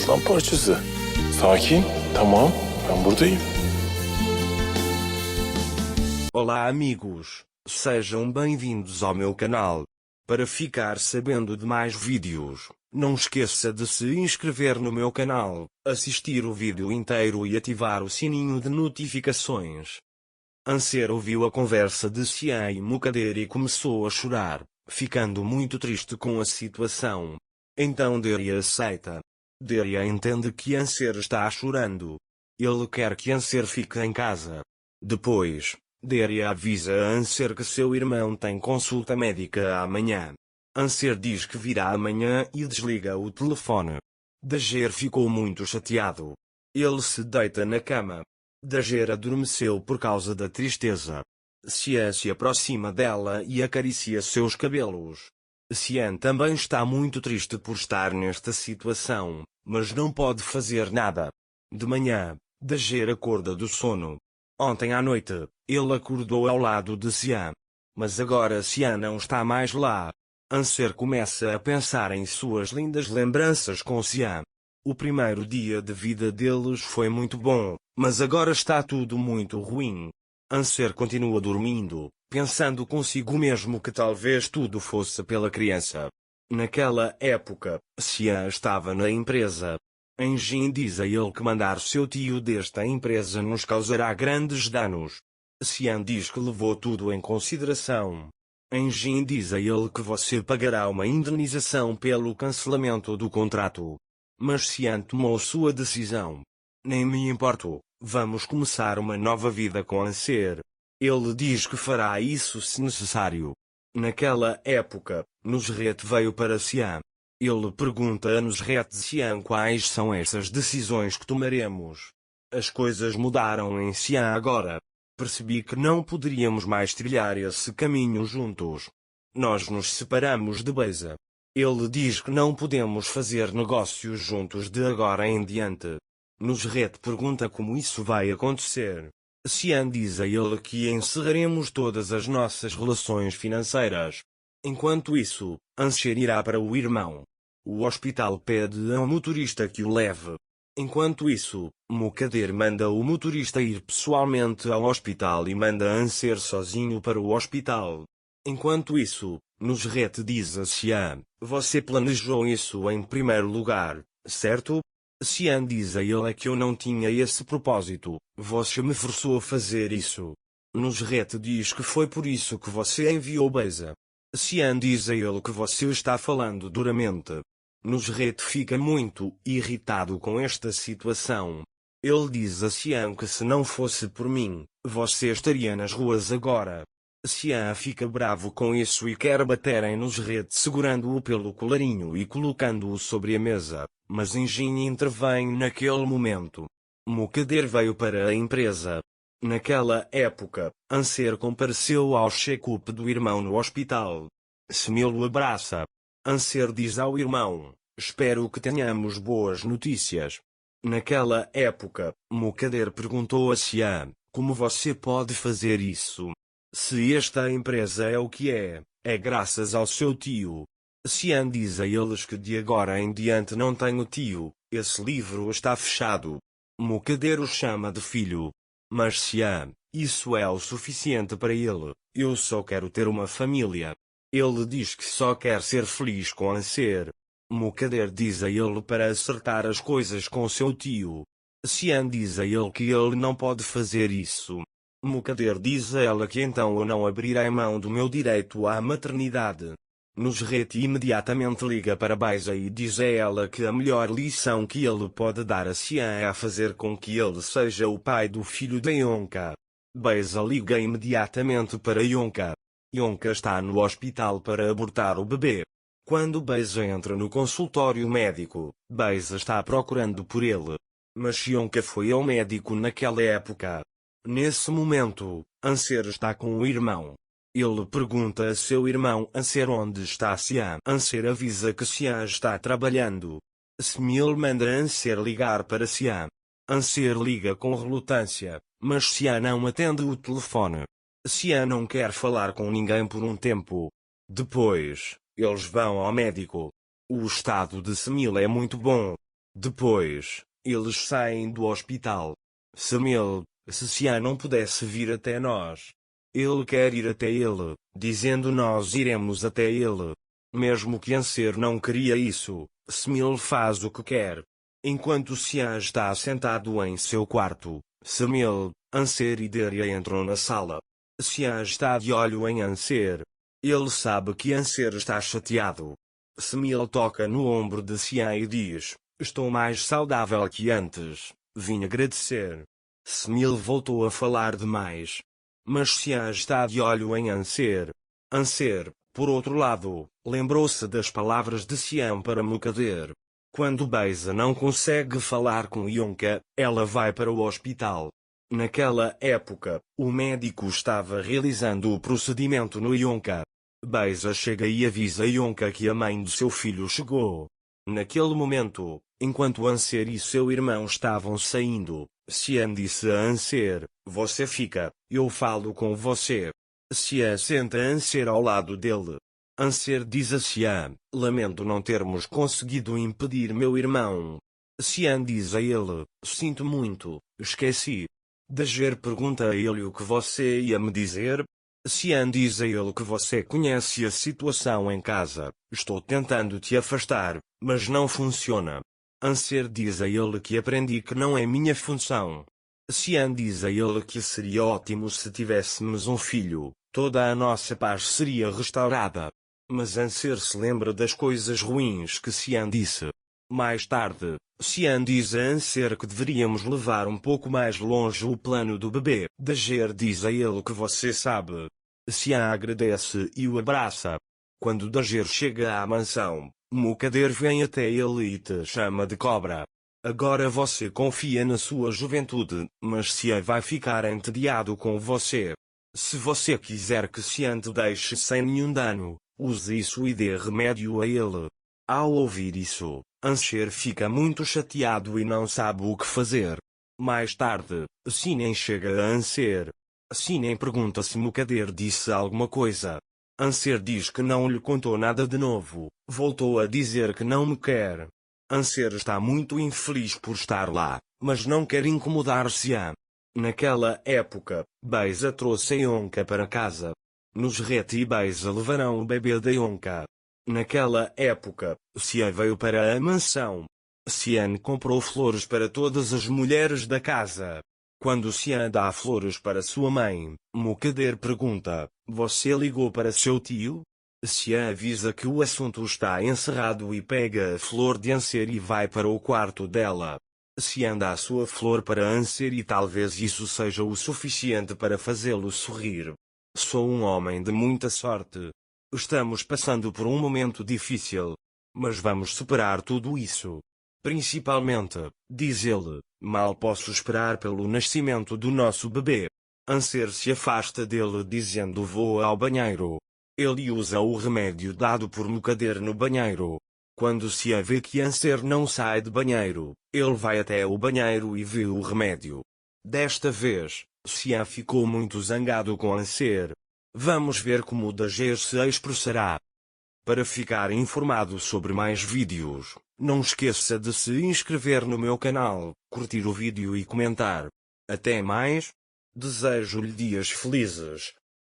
aslan parçası. Sakin, tamam, ben buradayım. Olá amigos, sejam bem-vindos ao meu canal. Para ficar sabendo de mais vídeos, não esqueça de se inscrever no meu canal, assistir o vídeo inteiro e ativar o sininho de notificações. Anser ouviu a conversa de Xian e Mukadder e começou a chorar, ficando muito triste com a situação. Então Deria aceita. Deria entende que Anser está chorando. Ele quer que Anser fique em casa. Depois, Deria avisa a Anser que seu irmão tem consulta médica amanhã. Anser diz que virá amanhã e desliga o telefone. Dager ficou muito chateado. Ele se deita na cama. Dager adormeceu por causa da tristeza. Xian se aproxima dela e acaricia seus cabelos. Xian também está muito triste por estar nesta situação, mas não pode fazer nada. De manhã, Dager acorda do sono. Ontem à noite, ele acordou ao lado de Xian. Mas agora Xian não está mais lá. Anser começa a pensar em suas lindas lembranças com Xian. O primeiro dia de vida deles foi muito bom, mas agora está tudo muito ruim. Anser continua dormindo, pensando consigo mesmo que talvez tudo fosse pela criança. Naquela época, Xian estava na empresa. Enjin diz a ele que mandar seu tio desta empresa nos causará grandes danos. Xian diz que levou tudo em consideração. Enjin diz a ele que você pagará uma indenização pelo cancelamento do contrato. Mas Xian tomou sua decisão. Nem me importo, vamos começar uma nova vida com Anser. Ele diz que fará isso se necessário. Naquela época, Nusret veio para Xian. Ele pergunta a Nusret Xian quais são essas decisões que tomaremos. As coisas mudaram em Xian agora. Percebi que não poderíamos mais trilhar esse caminho juntos. Nós nos separamos de Beza. Ele diz que não podemos fazer negócios juntos de agora em diante. Nusret pergunta como isso vai acontecer. Xian diz a ele que encerraremos todas as nossas relações financeiras. Enquanto isso, Anser irá para o irmão. O hospital pede a um motorista que o leve. Enquanto isso, Mukadder manda o motorista ir pessoalmente ao hospital e manda Anser sozinho para o hospital. Enquanto isso, Nusret diz a Xian, você planejou isso em primeiro lugar, certo? Xian diz a ele que eu não tinha esse propósito, você me forçou a fazer isso. Nusret diz que foi por isso que você enviou Beza. Xian diz a ele que você está falando duramente. Nusret fica muito irritado com esta situação. Ele diz a Xian que se não fosse por mim, você estaria nas ruas agora. Xian fica bravo com isso e quer bater em Nusret segurando-o pelo colarinho e colocando-o sobre a mesa, mas Enjin intervém naquele momento. Mukadder veio para a empresa. Naquela época, Anser compareceu ao check-up do irmão no hospital. Semil o abraça. Anser diz ao irmão, espero que tenhamos boas notícias. Naquela época, Mukadder perguntou a Xian, como você pode fazer isso? Se esta empresa é o que é graças ao seu tio. Xian diz a eles que de agora em diante não tenho tio, esse livro está fechado. Mukadder o chama de filho. Mas Xian, isso é o suficiente para ele, eu só quero ter uma família. Ele diz que só quer ser feliz com Anser. Mukadder diz a ele para acertar as coisas com seu tio. Xian diz a ele que ele não pode fazer isso. Mukadder diz a ela que então eu não abrirei mão do meu direito à maternidade. Nusret imediatamente liga para Beza e diz a ela que a melhor lição que ele pode dar a Xian é a fazer com que ele seja o pai do filho de Yonka. Beza liga imediatamente para Yonka. Yonka está no hospital para abortar o bebê. Quando Beza entra no consultório médico, Beza está procurando por ele. Mas Yonka foi ao médico naquela época. Nesse momento, Anser está com o irmão. Ele pergunta a seu irmão Anser onde está Xian. Anser avisa que Xian está trabalhando. Semil manda Anser ligar para Xian. Anser liga com relutância, mas Xian não atende o telefone. Xian não quer falar com ninguém por um tempo. Depois, eles vão ao médico. O estado de Semil é muito bom. Depois, eles saem do hospital. Samil, se Xian não pudesse vir até nós. Ele quer ir até ele, dizendo nós iremos até ele. Mesmo que Anser não queria isso, Samil faz o que quer. Enquanto Xian está sentado em seu quarto, Samil, Anser e Deria entram na sala. Xian está de olho em Anser. Ele sabe que Anser está chateado. Samil toca no ombro de Xian e diz: estou mais saudável que antes, vim agradecer. Samil voltou a falar demais. Mas Xian está de olho em Anser. Anser, por outro lado, lembrou-se das palavras de Xian para Mukader. Quando Beiza não consegue falar com Yonka, ela vai para o hospital. Naquela época, o médico estava realizando o procedimento no Yonka. Beiza chega e avisa Yonka que a mãe do seu filho chegou. Naquele momento, enquanto Anser e seu irmão estavam saindo, Xian disse a Anser: você fica, eu falo com você. Xian senta Anser ao lado dele. Anser diz a Xian: lamento não termos conseguido impedir meu irmão. Xian diz a ele: sinto muito, esqueci. Dager pergunta a ele o que você ia me dizer. Xian diz a ele que você conhece a situação em casa. Estou tentando te afastar, mas não funciona. Anser diz a ele que aprendi que não é minha função. Xian diz a ele que seria ótimo se tivéssemos um filho, toda a nossa paz seria restaurada. Mas Anser se lembra das coisas ruins que Xian disse. Mais tarde, Xian diz a Anser que deveríamos levar um pouco mais longe o plano do bebê. Dager diz a ele que você sabe. Xian agradece e o abraça. Quando Dager chega à mansão, Mukader vem até ele e te chama de cobra. Agora você confia na sua juventude, mas Xian vai ficar entediado com você. Se você quiser que Xian te deixe sem nenhum dano, use isso e dê remédio a ele. Ao ouvir isso, Anser fica muito chateado e não sabe o que fazer. Mais tarde, Sinen chega a Anser. Sinen pergunta se Mukader disse alguma coisa. Anser diz que não lhe contou nada de novo, voltou a dizer que não me quer. Anser está muito infeliz por estar lá, mas não quer incomodar Xian. Naquela época, Beiza trouxe a Yonka para casa. Nusret e Beiza levarão o bebê da Yonka. Naquela época, Xian veio para a mansão. Xian comprou flores para todas as mulheres da casa. Quando Xian dá flores para sua mãe, Mukader pergunta: você ligou para seu tio? Xian avisa que o assunto está encerrado e pega a flor de Anser e vai para o quarto dela. Xian dá sua flor para Anser e talvez isso seja o suficiente para fazê-lo sorrir. Sou um homem de muita sorte. Estamos passando por um momento difícil. Mas vamos superar tudo isso. Principalmente, diz ele, mal posso esperar pelo nascimento do nosso bebê. Anser se afasta dele dizendo vou ao banheiro. Ele usa o remédio dado por Mukader no banheiro. Quando Xian vê que Anser não sai de banheiro, ele vai até o banheiro e vê o remédio. Desta vez, Xian ficou muito zangado com Anser. Vamos ver como Dager se expressará. Para ficar informado sobre mais vídeos, não esqueça de se inscrever no meu canal, curtir o vídeo e comentar. Até mais. Desejo-lhe dias felizes.